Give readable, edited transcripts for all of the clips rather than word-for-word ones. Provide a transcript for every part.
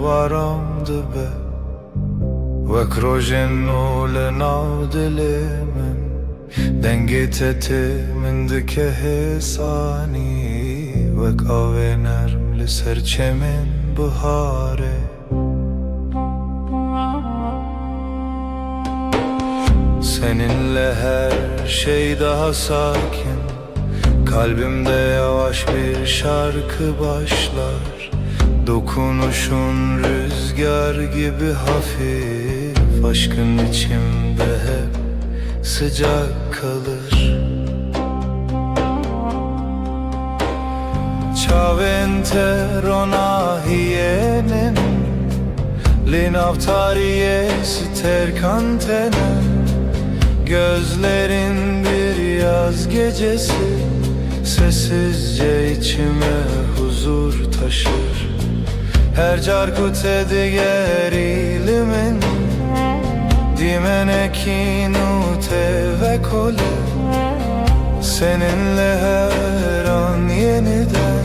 varam dibe Wek rojin u lenavdili min Dengiteti min dike hisani Wek avê nerm li ser çemên biharê Seninle her şey daha sakin Kalbimde yavaş bir şarkı başlar Dokunuşun rüzgar gibi hafif Aşkın içimde hep sıcak kalır Çaventero hiyenin Linavtariye terkantene Gözlerin bir yaz gecesi Sessizce içime huzur taşır Her carkute diğerimin Dimenekinu ve kole Seninle her an yeniden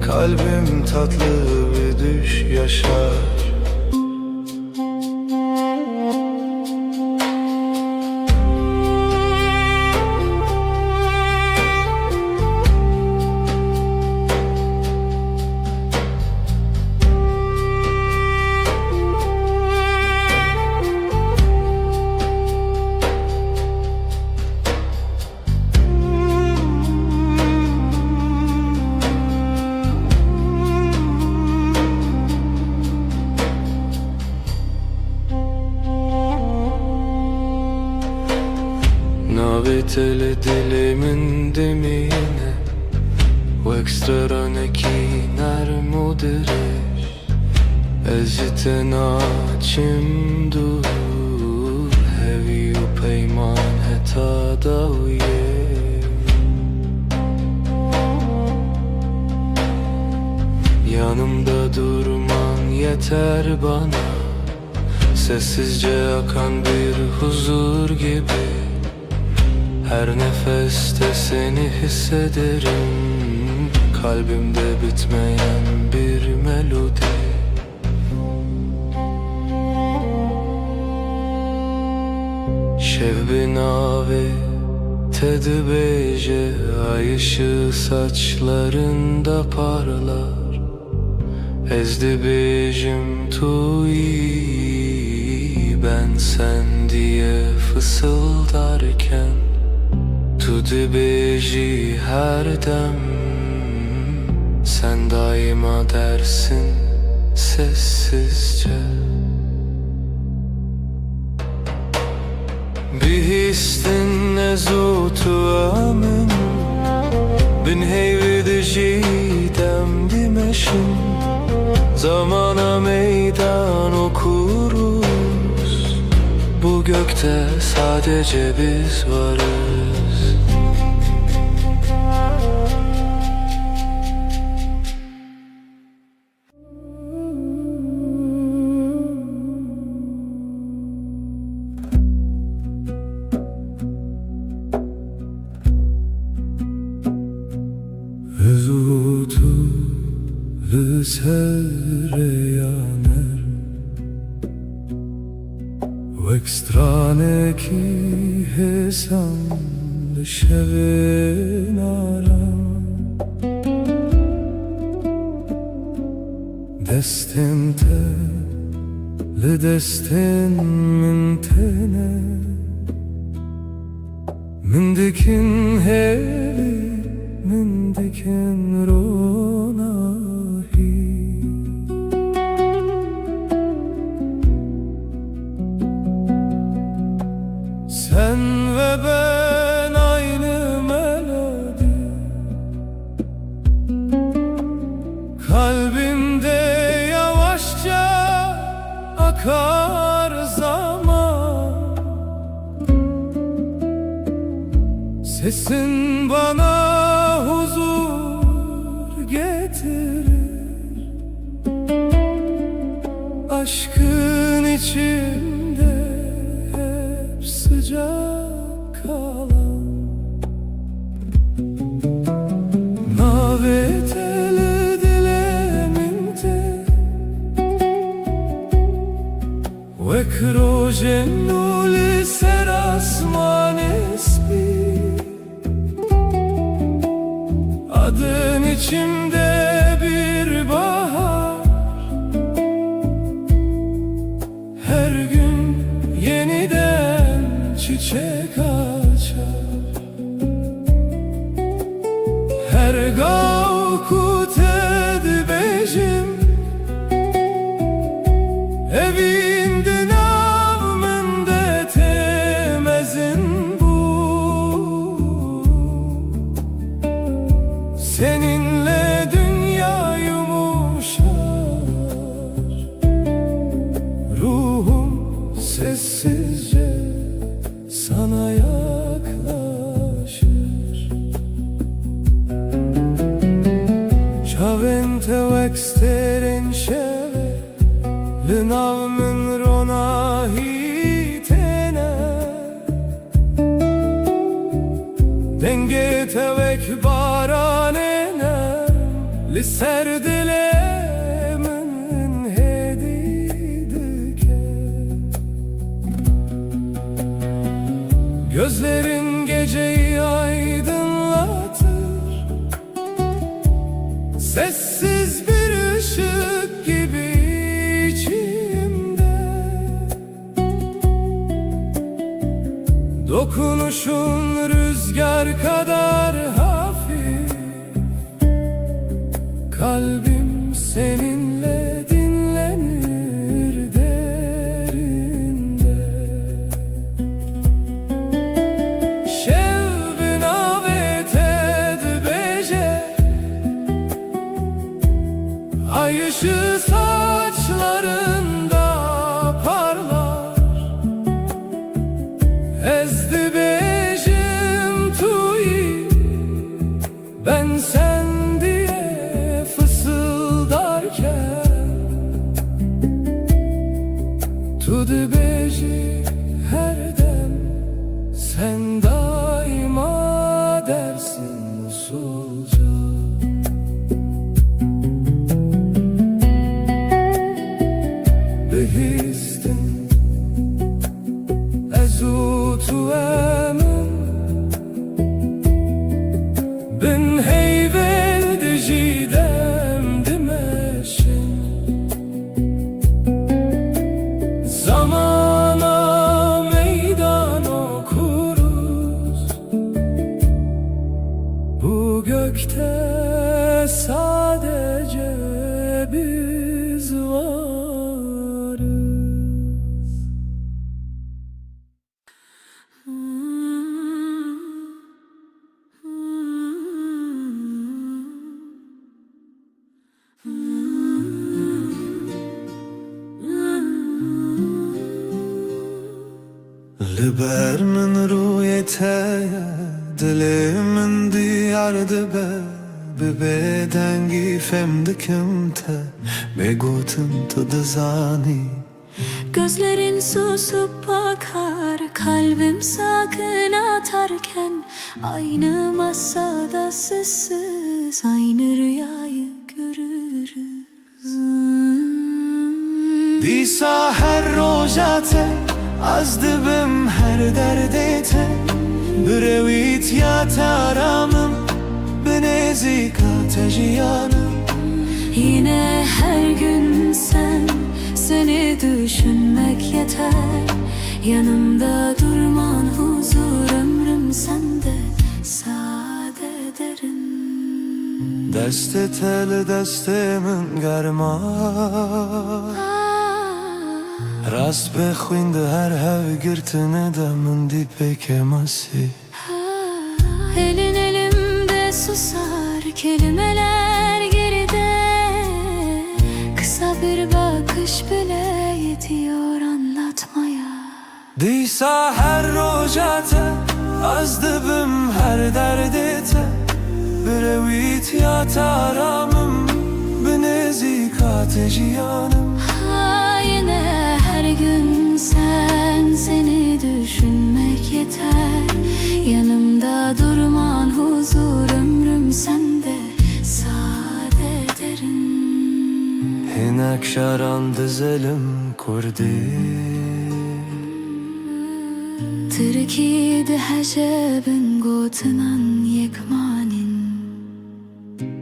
Kalbim tatlı bir düş yaşar Naviteli dilimin demine Wek straneki nermudirish Ezite naçim dur Hevi u peyman heta davye Yanımda durman yeter bana Sessizce akan bir huzur gibi Her nefeste seni hissederim Kalbimde bitmeyen bir melodi Şevbi nave tedbeje Ay ışığı saçlarında parlar Ezdi bejim tuyi Ben sen diye fısıldarken Tu dibeji her dem Sen daima dersin sessizce Bir histin nezutu amin Bin heyvi dijidem dimeşim Zamana meydan okuruz Bu gökte sadece biz varız Vezutu sereyaner Wek straneki hesam Şevin aram Destinte le destin min tene Min dikin hevi Min dikin ronahi Sen ve ben aynı melodi Kalbimde yavaşça akar zaman Sesin bana huzur getirir Aşkın içimde hep sıcak kalan Naveteli dilemimde ve crogenuli seras manes bi. Adın içimde bir bahar, her gün yeniden çiçek açar. Her gavkut edbejim evinde navmende temezin bu. Seninle dünya yumuşar, ruhum sessizce sana yaklaşır. Chavente vexteren şeve Lınavmın rona hitene, denge tevek baranene Lisserdilemin hedidike. Gözlerin geceyi aydınlatır, sessiz bir ışık gibi içimde. Dokunuşun rüzgar kadar hafif, kalbim seninle dinlenir derinde. Şevbin avet edbeje, ay ışığı saçlarında parlar. Ezdi bejim tuyi, ben sen diye fısıldarken. Tudu beji her dem, sen daima dersin usulca. Behistin ezutu emin, bin heyvel dijidem dimeşin. Zamana meydan okuruz, bu gökte sadece biz varız. Liber min ruyete dilimin diyardı be. Be dengi fem dikimte begotum tadı zani. Gözlerin susup bakar, kalbim sakın atarken. Aynı masada sessiz, aynı rüyayı görürüz. Disa her rojate, az dibim her derdete. Brevit ya taramım, benezika tejiyanım. Yine her gün sen, seni düşünmek yeter. Yanımda durman huzur, ömrüm sende sade derin. Deste tel destemin germa, rast bexwinde her hev girtine de min di pekemasi. Elin elimde susar, kelimeler geride. Kısa bir bakış bile yetiyor anlatmaya. Disa her rojate, az dibim her derdete. Brevit ya taramım, benezika tejiyanım. Yine her gün sen, seni düşünmek yeter. Yanımda durman huzur, ömrüm sende sade derin. Hinek şaran dizelim کردی تركي حجابن قوتنان يكمانين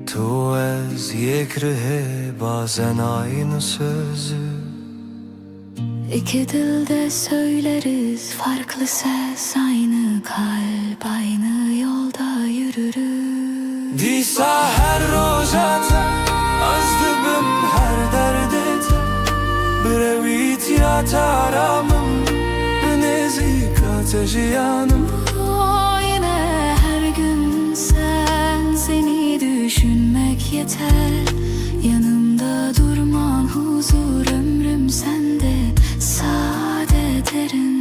تو از یک ره bazen aynı sözü İki dilde söyleriz farklı ses, aynı kalp aynı yolda yürürüz. دیسا هر روزت از دبم her derdet Brevit ya taramım Nezik ateşi yanım Yine her gün seni düşünmek yeter. Yanımda durman huzur, ömrüm sende saadet erin.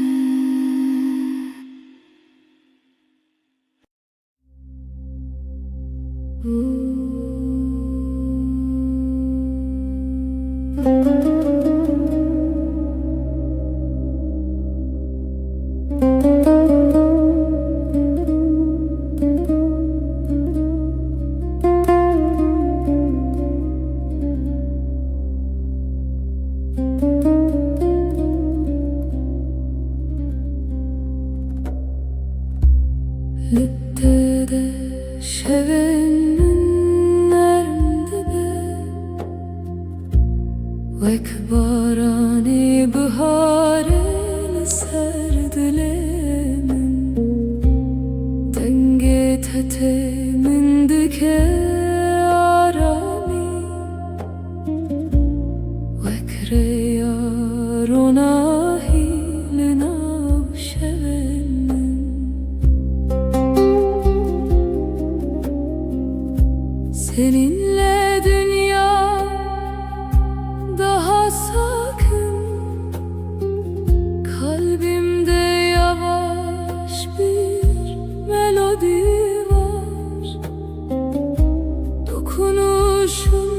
Littede şevenin nermdebe Vek barani biharen serdilemin Denge tetemin dike arami Vek reyar ona hilina şevenin Seninle dünya daha sakın. Kalbimde yavaş bir melodi var. Dokunuşun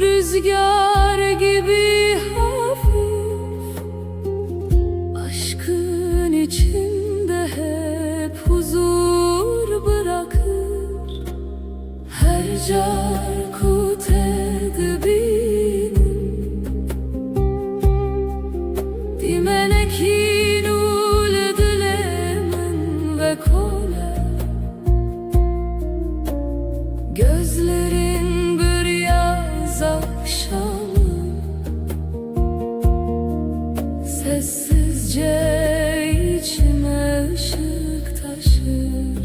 rüzgar gibi hafif. Aşkın içinde hep huzur bırakır. Her carkut edibinin Dimenekin ul dilemin ve kole Gözlerin bir yaz akşamı Sessizce içime ışık taşır.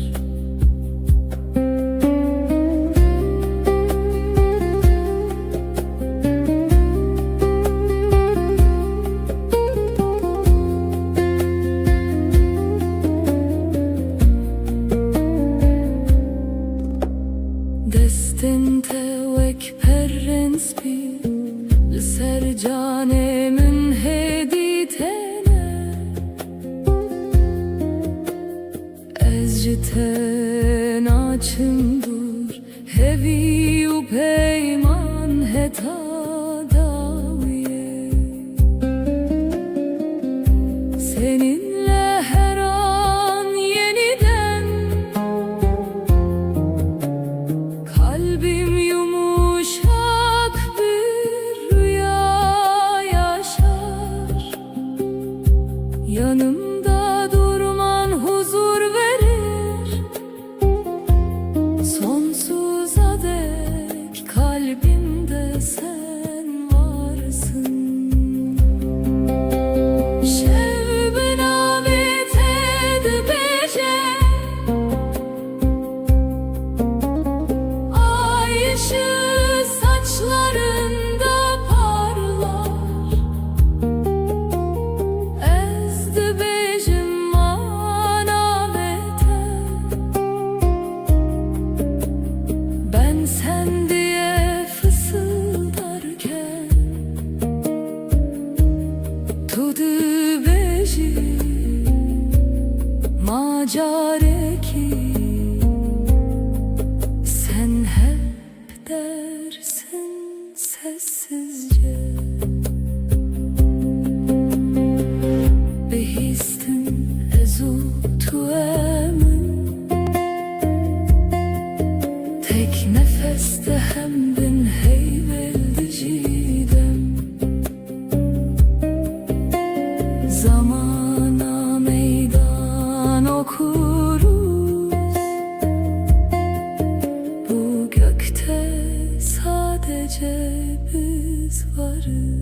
Desten tevek perrens bir Liser canemin heditene Ezciten açımdur Hevi u peyman heta daviye Seninle her an yeniden Kalbim yumuşak bir rüya yaşar. Yanımda durman huzur verir. Sonsuza dek kalbimde sen varsın. Şevben avet edbece Ay ışığı saçlarında parlar. Ezdi bejim manavete Ben sen diye fısıldarken Tudu beji macareki Sen hep dersin sessizce Behistin ezu tuemin Tek nefeste hem bin heyveldi cidem Zamana meydan okuruz. Bu gökte sadece biz varız.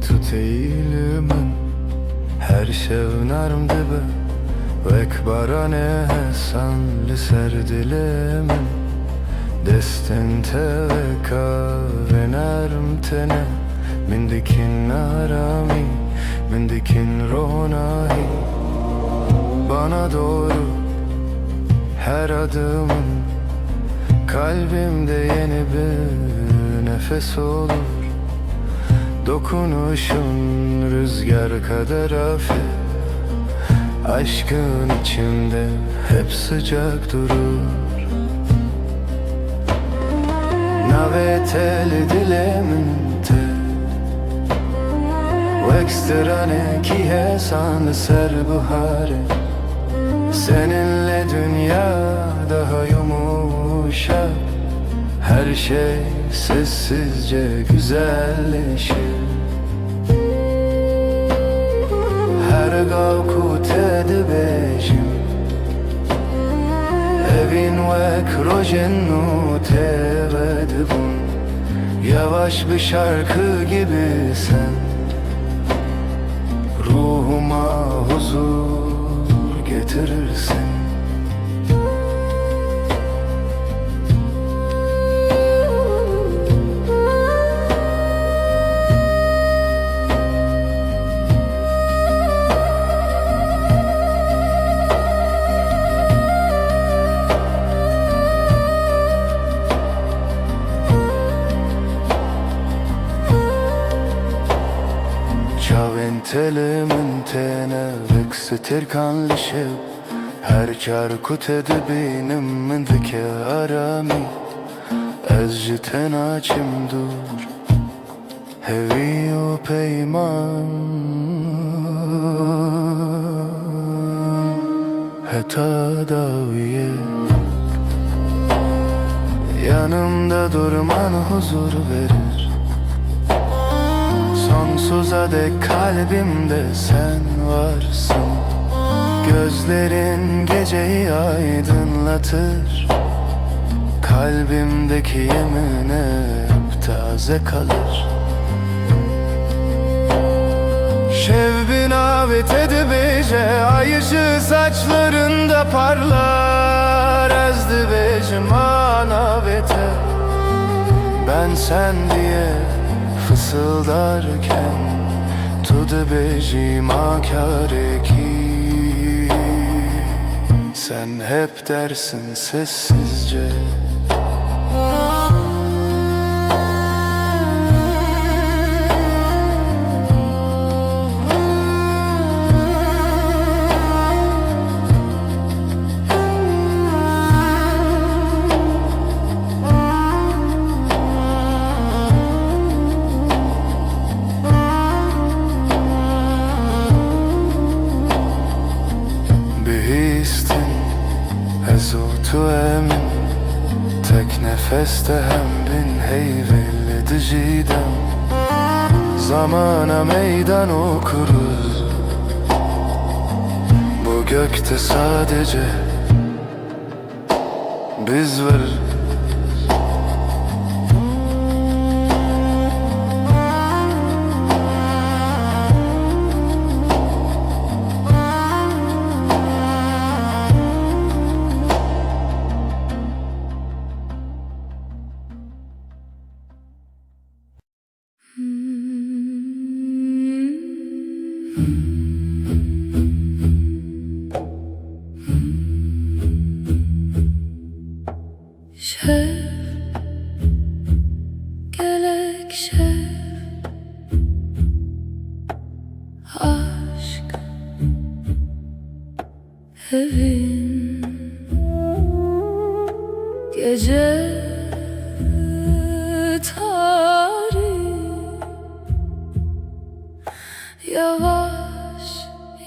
Tut eğilimin her şevnarm dibe Vek barane hesan li ser dilimin Destin te veka ve narm tene Min dikin arami, min dikin ronahi Bana doğru her adımın Kalbimde yeni bir nefes olur Dokunuşun rüzgar kadar hafif Aşkın içimde hep sıcak durur Naveteli dilemente Vekstrane ki hesan ser buhare Seninle dünya daha yumuşak Her şey sessizce güzelleşir Her gavkut edibejim Evin vek rojennu tevedibun Yavaş bir şarkı gibi sen Ruhuma huzur getirirsin Telimin tene veksetir kanlışıp Her çarkut edibinin min vike arami Ez jiten açım dur Hevi o peyman Heta daviye Yanımda durman huzur verir Sonsuza dek kalbimde sen varsın Gözlerin geceyi aydınlatır Kalbimdeki yemin hep taze kalır Şevbin avet edibece Ay ışığı saçlarında parlar Ezdibecim anavete Ben sen diye fısıldarken Tudu bejim akareki Sen hep dersin sessizce Tu emin Tek nefeste hem bin heyvelli diciden Zamana meydan okuruz Bu gökte sadece biz varız Şef, gelek şef, aşk evin gece tarih, yavaş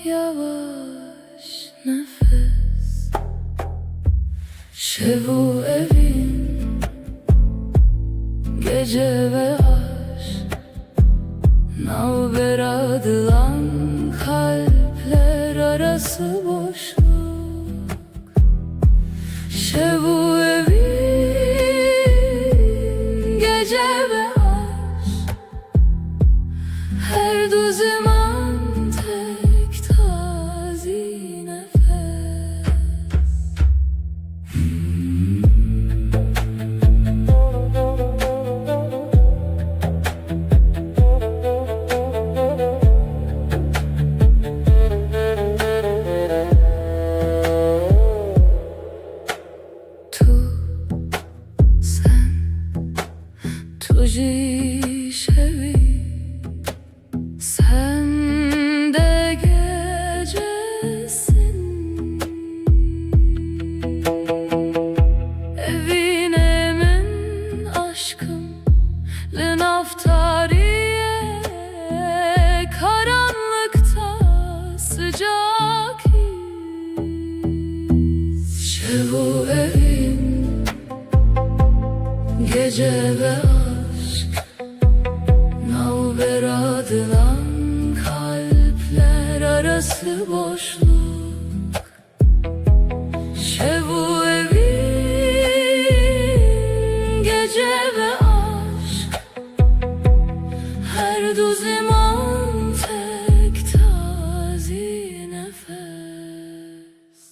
yavaş nefes. Şevu evin gece ve aşk, navber adılan kalpler arası boşluk. Şevu evin gece ve aşk, her du zaman tek tazi nefes. Tuji şevi, sen de gecesin. Evine min aşkım, lin aftariye, karanlıkta sıcak his. Şevu evin gece ve aşk, navber adılan kalpler arası boşluk. Şevu evin gece ve aşk, her du zaman tek tazi nefes.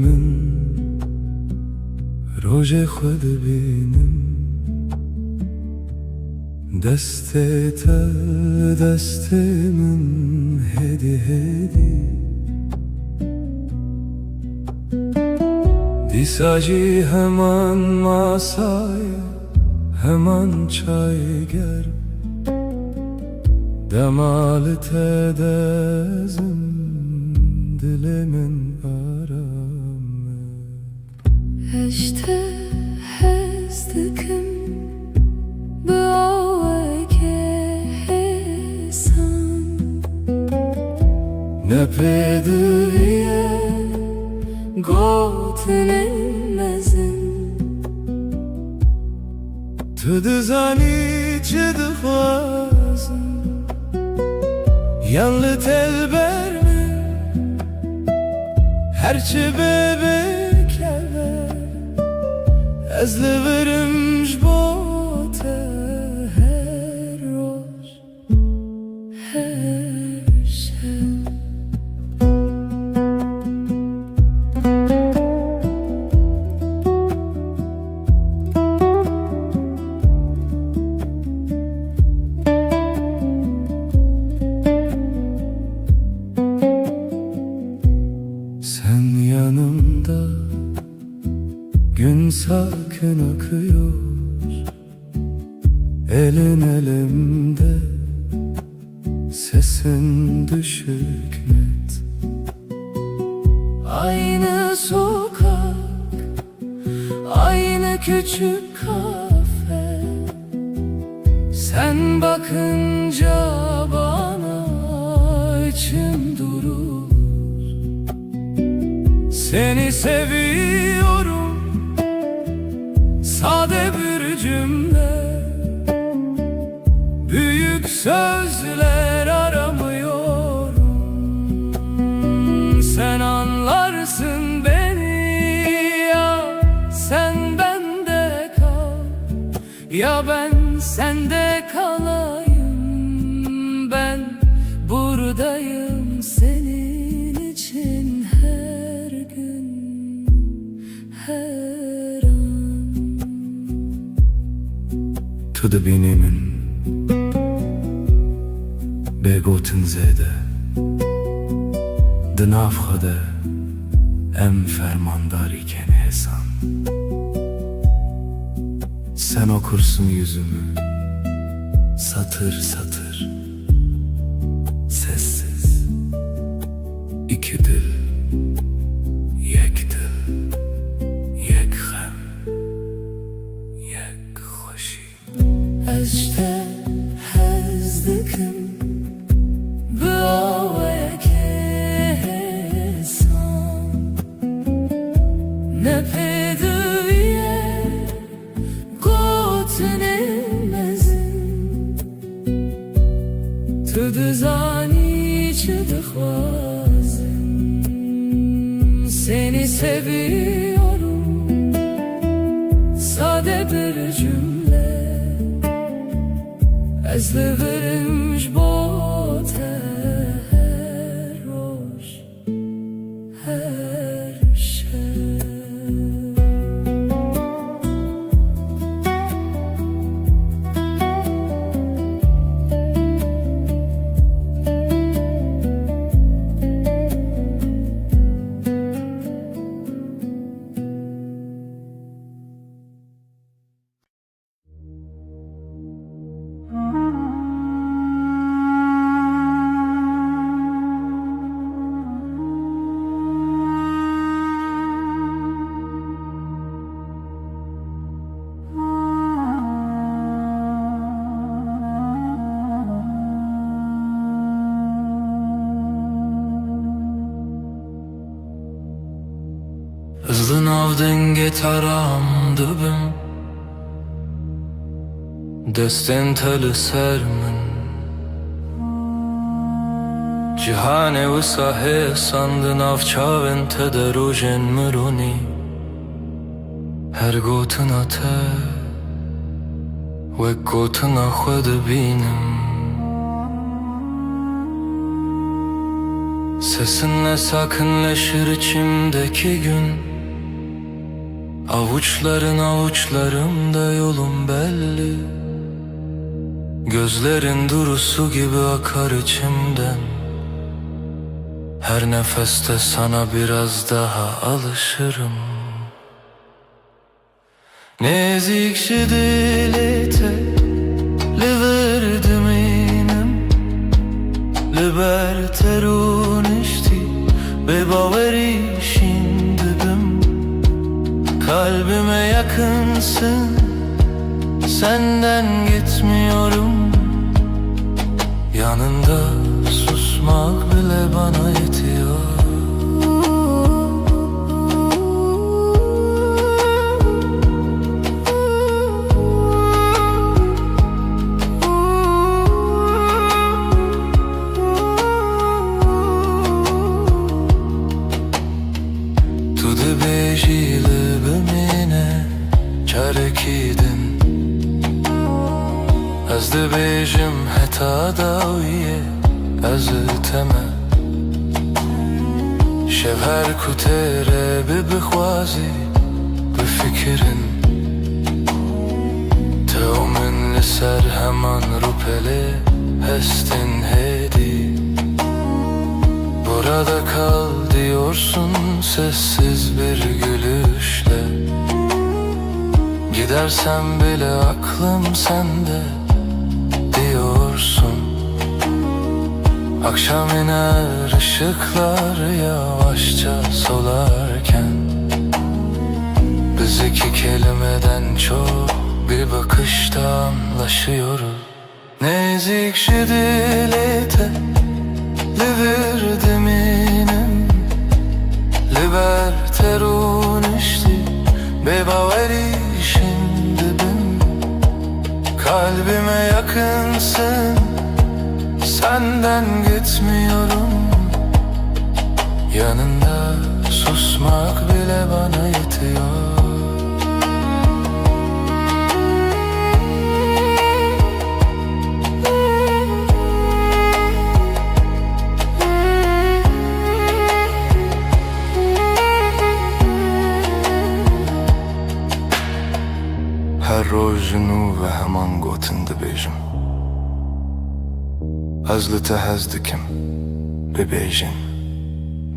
من روژ خود بینم دست دست من هدی هدی دیساجی hemen masaya hemen çay ger demalı tedezim dilimin aramı Eşte hezdikim Böğeke hesan ne pedriye Gotlenmezin Tıdızani çıdıfazın Yanlı telber mi Herçi bebekler Ezli verimş bote Her roş her şey Sen yanımda gün sakin akıyor Elin elimde sesin düşük net Aynı sokak küçük kafe, sen bakınca bana içim durur. Seni seviyorum, sade bir cümle, büyük sözler aramıyorum. Sen anlarsın beni, ya sen bende kal, ya ben sende kalayım. Ben buradayım senin için her gün, her an. To the benehmen begoten zede de nafhade em fermandar iken Hesan. Sen okursun yüzümü satır satır, sessiz. İki dil, yek dil, yek hem, yek hoşi. Eşte hezdikim Bıavaya kesan, ne pedüye gotinimezin, tüdü zani çıdıkvazın. Seni seviyorum, sade bir cümle, ez livirimş bote her roş, her şey. Hızlı nav denge taram dibim, destên te li ser min. Cîhanê wisa hêsan di nav çavên te de rojên mironî. Her gotina te wek gotina xwe dibînim. Sesinle sakinleşir içimdeki gün. Avuçların avuçlarımda yolum belli. Gözlerin durusu gibi akar içimden. Her nefeste sana biraz daha alışırım. Nezikşi dilete liverdim inem, liber terunişti ve baveri şimdibim. Kalbime yakınsın, senden gitmiyorum. Yanında susmak bile bana yetiyor. Tu dibêjî çarekidin, ez dibêjim heta dawiye ez teme. Şev her ku têre bibixwazî bifikirin, te min li ser heman rûpelê hestin hêdî. Burada kal diyorsun sessiz bir gülüşle. Gidersem bile aklım sende diyorsun. Akşam iner ışıklar yavaşça solarken, bizi İki kelimeden çok bir bakışta anlaşıyoruz. Nezik şidilete liver minem liberterun işti bebaveri şimdi ben. Kalbime yakınsın, senden gitmiyorum. Yanında susmak bile bana yetiyor. هر روز نو و همان گوتن دبیجم از لته هزدکم bebeyjin,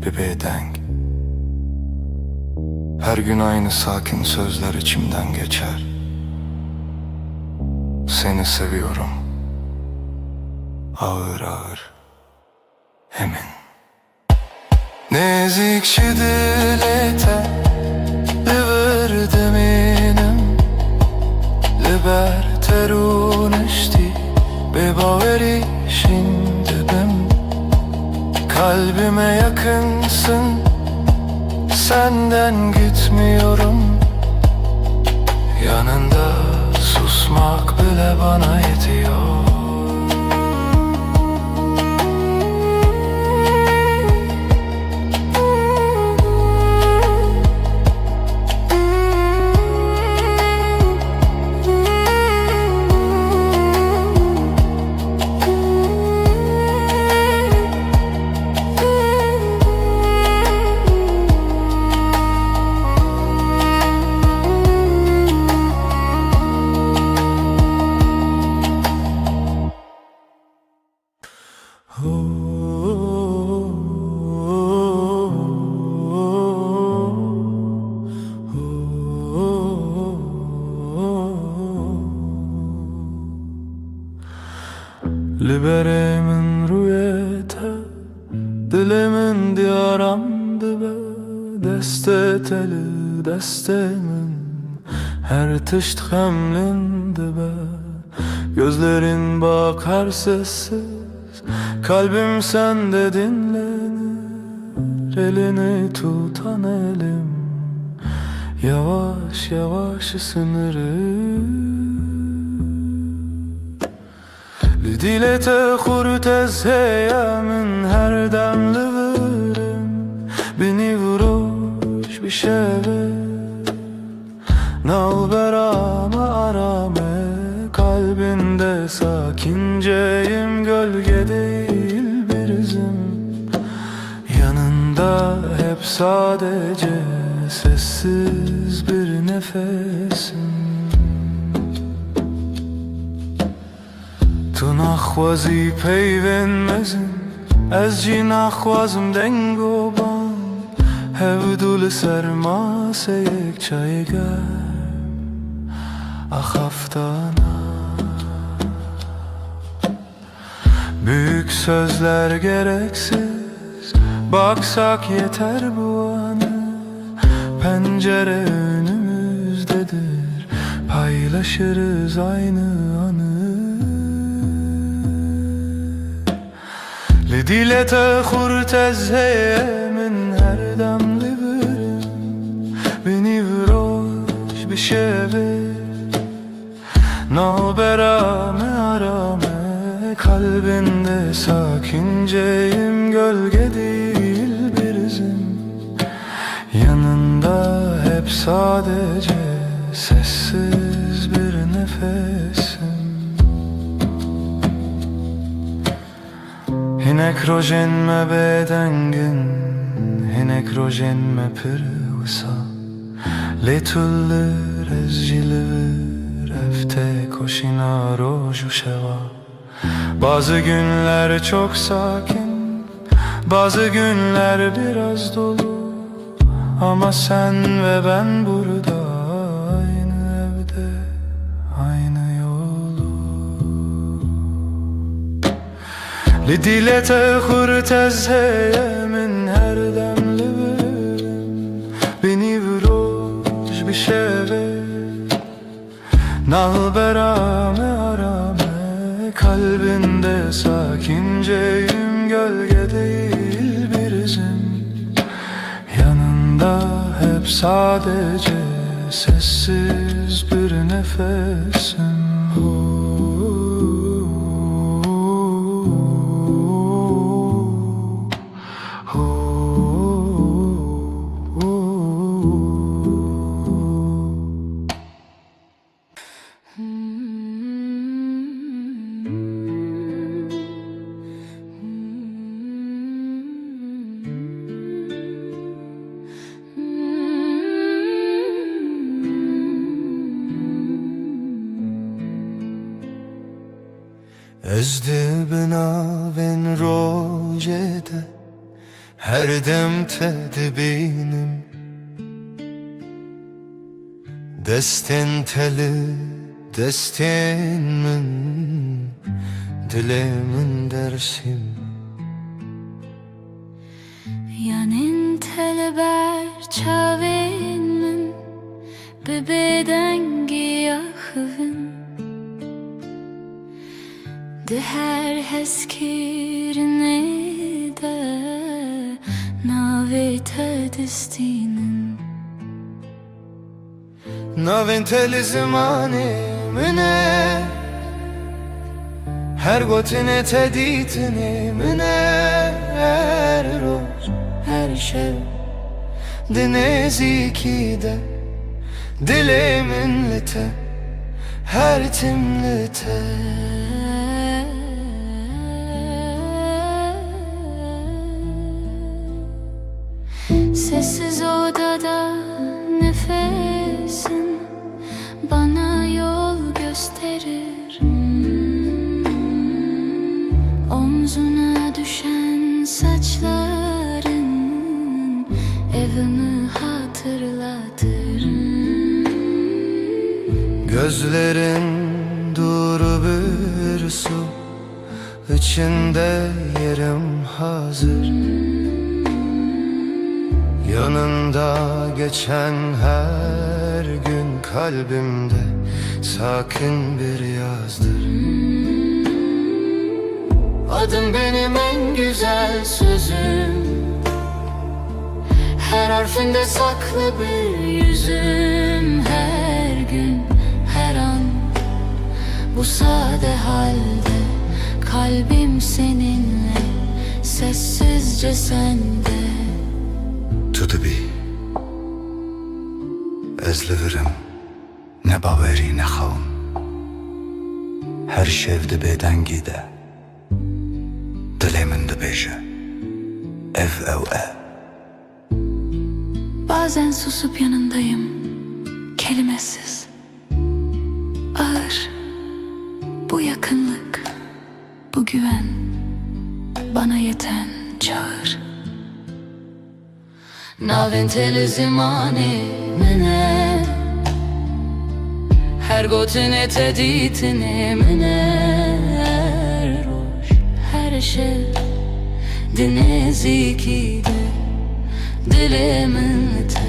bebeydenk. Her gün aynı sakin sözler içimden geçer. Seni seviyorum, ağır ağır, emin. Nezik şidilete liver minem liberterun işti bebaveri şimdi ben. Kalbime yakınsın, senden gitmiyorum. Yanında susmak bile bana yetiyor. Liberemin rüyete dilimin diyaramdı be. Deste teli destemin her tışt hemlindi be. Gözlerin bakar sessiz, kalbim sende dinlenir. Elini tutan elim yavaş yavaş ısınır. Lidilete hurtez heyemin her demli verim. Beni vuruş bir şeve nalberame arame. Kalbinde sakinceyim, gölge değil bir izim. Yanında hep sadece sessiz bir nefesim. تو نخوازی پیوندمزم از جی نخوازم دنگ و بان هودول سرماسه یک چای گرم ahaftana. Büyük sözler gereksiz, baksak yeter bu anı. Pencere önümüzdedir, paylaşırız aynı anı. Lidilete hurtez heyemin her damlı verim. Beni vuroş bir şeve nalberame arame. Kalbinde sakinceyim, gölge değil bir izim. Yanında hep sadece sessiz bir nefesim. Hinek rojen me bedengin, hinek rojen me pırvısa. Letullir ezcilir, efte koşina roju şeva. Bazı günler çok sakin, bazı günler biraz dolu. Ama sen ve ben burada, aynı evde, aynı yolu. Lidilete hurtez heyemin her demli verim. Beni vuroş bir şeve hep sadece sessiz bir nefesim. Ezdi binaven rojede her dem tedbinim Destin teli destin min dilemin dersim Yanin teleber çaven min bebeden giyahın De her heskirine de navete destinin Naven teli zimani mine her gotine teditine mine her roz her şev dinezi de dilimin lite her timlite Sessiz odada nefesin bana yol gösterir Omzuna düşen saçların evimi hatırlatır Gözlerin duru bir su içinde yerim hazır Yanında geçen her gün kalbimde sakin bir yazdır Adım benim en güzel sözüm Her harfinde saklı bir yüzüm Her gün, her an bu sade halde Kalbim seninle, sessizce sende Tu dibi Ez li virim ne bawerî nexewim Her şev dibêdengî de dilê min dibêje ev ew e Bazen susup yanındayım, kelimesiz, ağır. Bu yakınlık, bu güven, bana yeten çağır. Naventeli zimani mene Her gotine teditine mene Her roş, her şey dineziki de Dilimin te,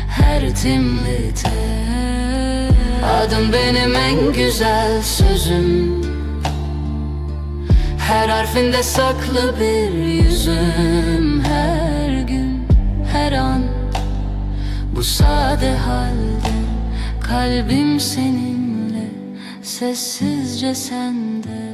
her timlite Adım benim en güzel sözüm Her harfinde saklı bir yüzüm Her gün, her an bu sade halde Kalbim seninle, sessizce sende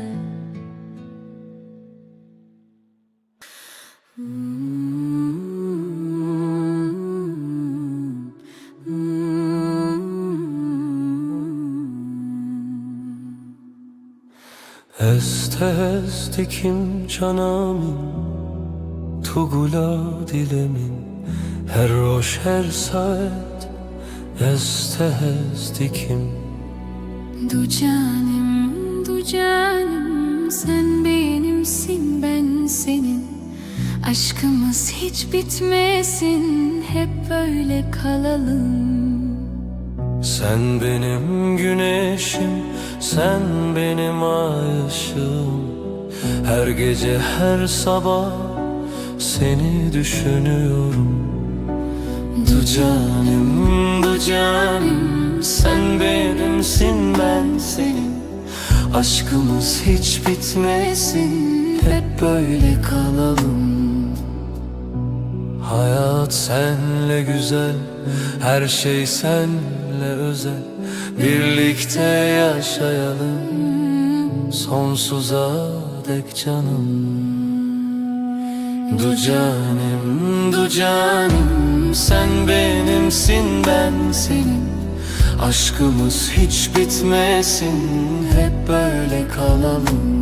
Est est dikim canamin Tu gula dilemin Her roş her saat Est dikim Du canim sen benimsin ben senin Aşkımız hiç bitmesin hep böyle kalalım Sen benim güneşim Sen benim ay ışığım Her gece her sabah Seni düşünüyorum Du canim Sen benimsin ben senin Aşkımız hiç bitmesin Hep böyle kalalım Hayat senle güzel, her şey senle özel. Birlikte yaşayalım sonsuza dek canım. Du canım, du canım, sen benimsin, ben senin. Aşkımız hiç bitmesin, hep böyle kalalım.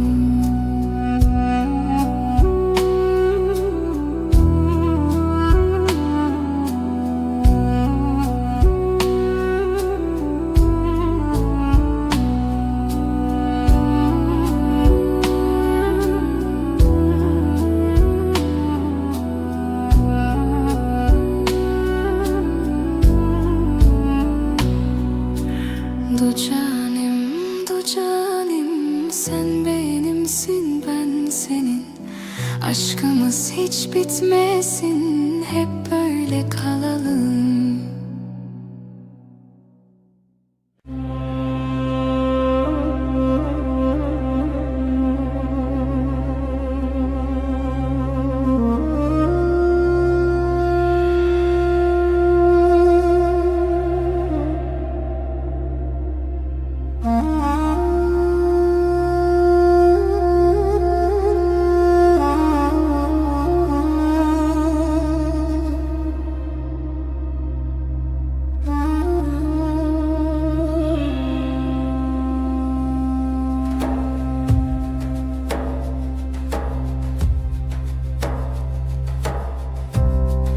Du canım, sen benimsin, ben senin. Aşkımız hiç bitmesin, hep böyle kalalım.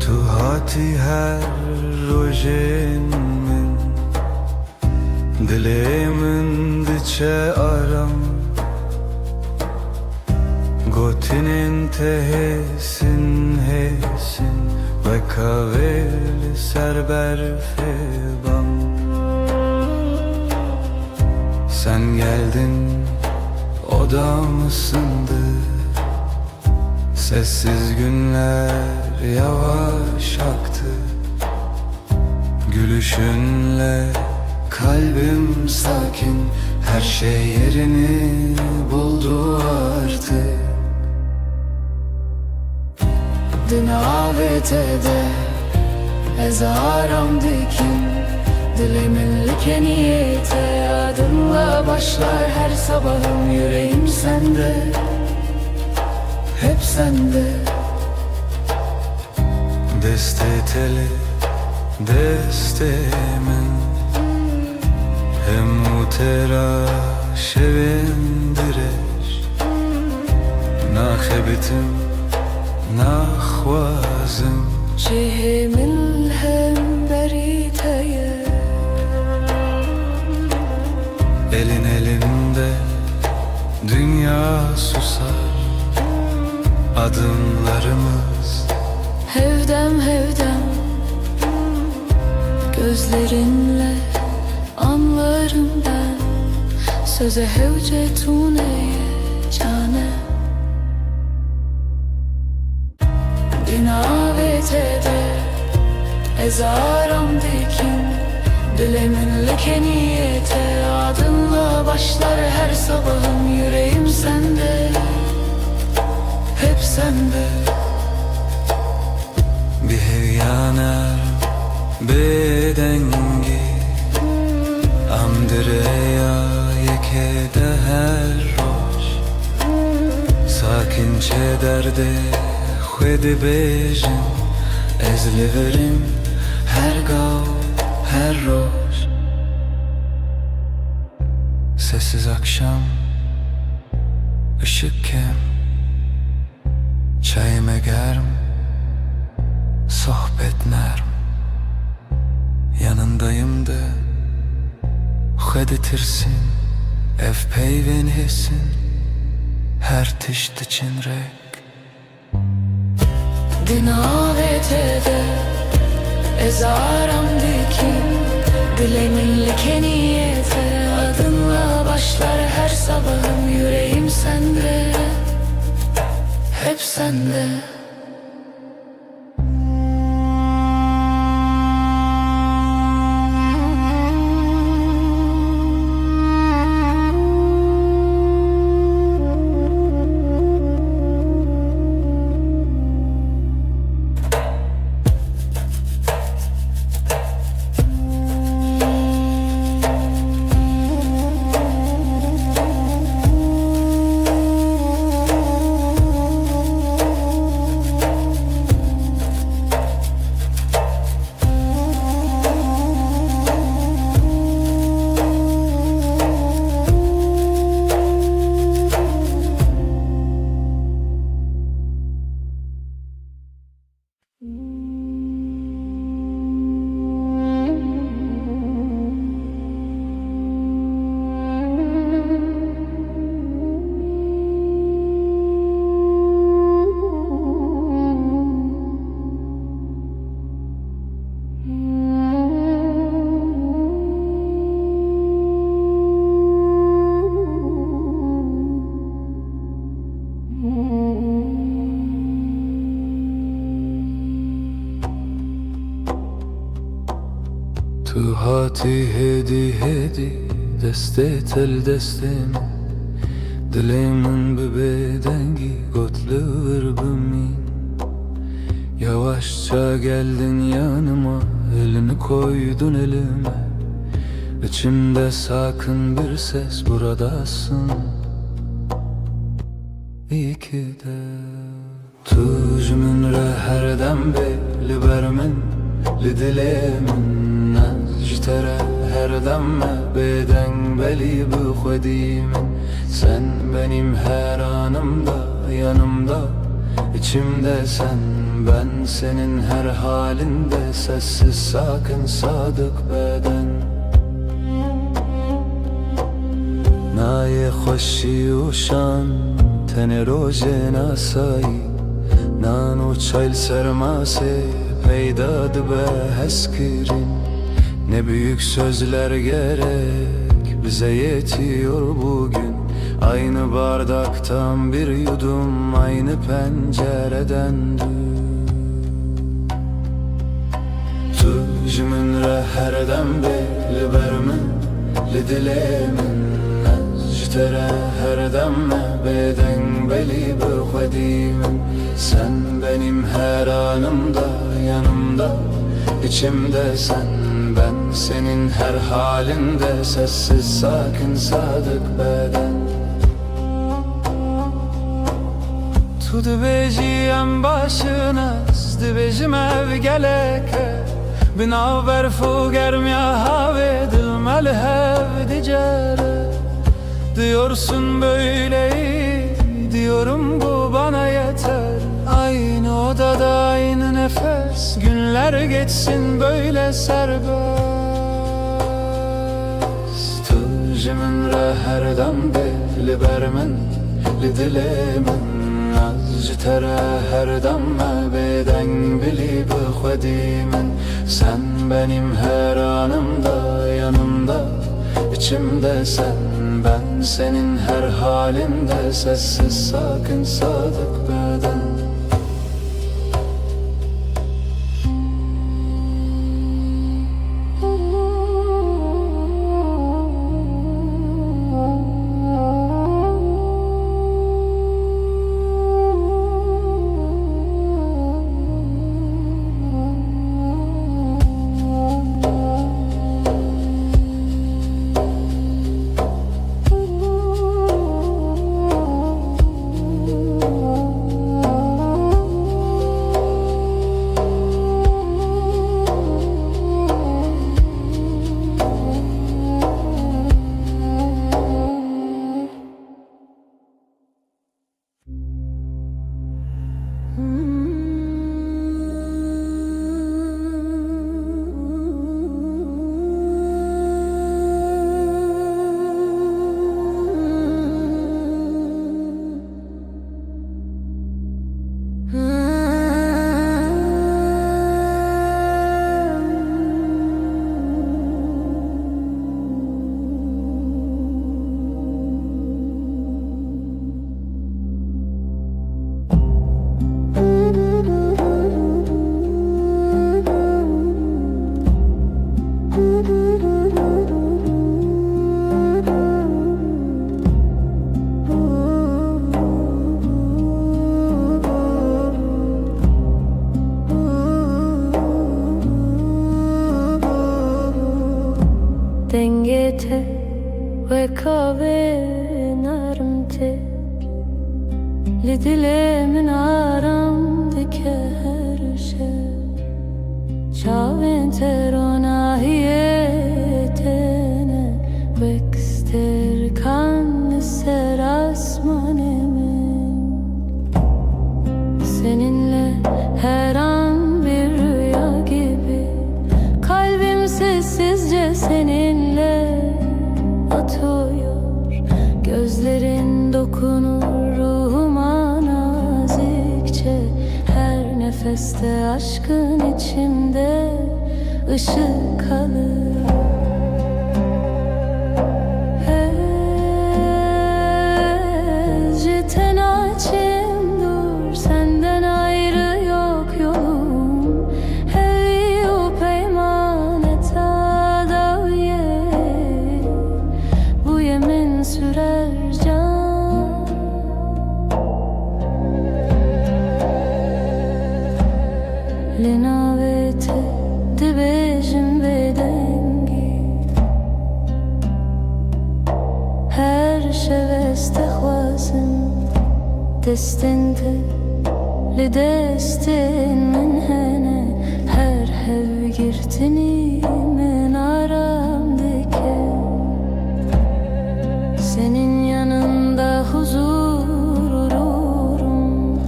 Tu hati her rojen min, dilemin diçe aram. Gotinin tehesin hesin, ve kaveli serber febam. Sen geldin, odam ısındı. Sessiz günler yavaş aktı. Gülüşünle kalbim sakin, her şey yerini buldu artık. Dün avetede ezaram dikin, dilimin like niyete. Adınla başlar her sabahım, yüreğim sende, hep sende. Deste teli, deste min, hem utera şevindireş. Nakhebitim, nakhwazim, Cihimin hem beriteye. elin elinde dünya susar. Adımlarımız Hevdem hevdem, gözlerinle anlarım ben. Söze hevcetuneye cane. Dinavetede ezaram dikin, dilimin like niyete. Adınla başlar her sabahım, yüreğim sende, hep sende. bir hevyaner bedengi, amdireya yekede her roş. Sakinçe derde khwedi bejin, ezliverim her gav her roş. Sessiz akşam, ışık kem, çayım egerm, sohbet nerm. Yanındayım da khweditirsin, ev peyven hesin, her tişt için rek. Dinavetede ezaram dikin, dilimin like niyete. Adınla başlar her sabahım, yüreğim sende, hep sende. تو هاتی هدی هدی دسته تل دستم Dilimin bir bedengi gotluğur bümmin Yavaşça geldin yanıma elini koydun elime İçimde sakın bir ses buradasın İyi ki de Tujmin re herdem beli bermin Li dilimin najtere herdem me beden beli bu khodimin Sen benim her anımda yanımda İçimde sen ben senin her halinde Sessiz sakin sadık beden Naye خوشی و شان تن روز ناسایی نانو çayl sermase peydad be heskirin Ne büyük sözler gerek bize yetiyor bugün Aynı bardaktan bir yudum aynı pencereden Tujmin re herdem beli bermin li dilimin Najtere herdem me beden beli bu khodimin Sen benim her anımda yanımda İçimde sen ben senin her halinde Sessiz sakin sadık beden Tu dibêjiyem başınız dibêjim ev geleke Binaver fu germiya havê dilmel hev dicere Diyorsun böyle iyi diyorum bu bana yeter Aynı odada aynı nefes günler geçsin böyle serbest Tujmin re herdem beli bermin li dilimin Najtere herdem me beden beli bu khodimin Sen benim her anımda yanımda İçimde sen ben senin her halinde Sessiz sakin sadık beden Dengete ve kahve narım tek Li dilimin aramdaki her şey Çavin terona hiyetene Vekster kan ser asmanemin Seninle her an bir rüya gibi Kalbim sessizce seninle atıyor Gözlerin dokunur ruhuma nazikçe Her nefeste aşkın içimde ışık kalır Tenacim dur senden ayrı yok yolum Hevi o peymaneta destinde لدستن من هنا her hev girtini men aramdaki senin yanında huzur ururum,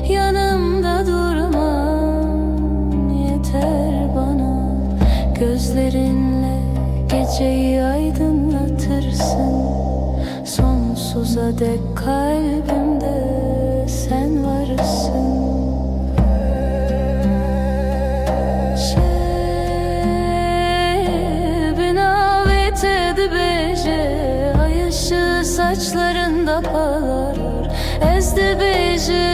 yanımda durman yeter bana. Gözlerinle geceyi aydınlatırsın, sonsuza dek kalbimde sen varsın. Saçlarında parlar, ezdi beji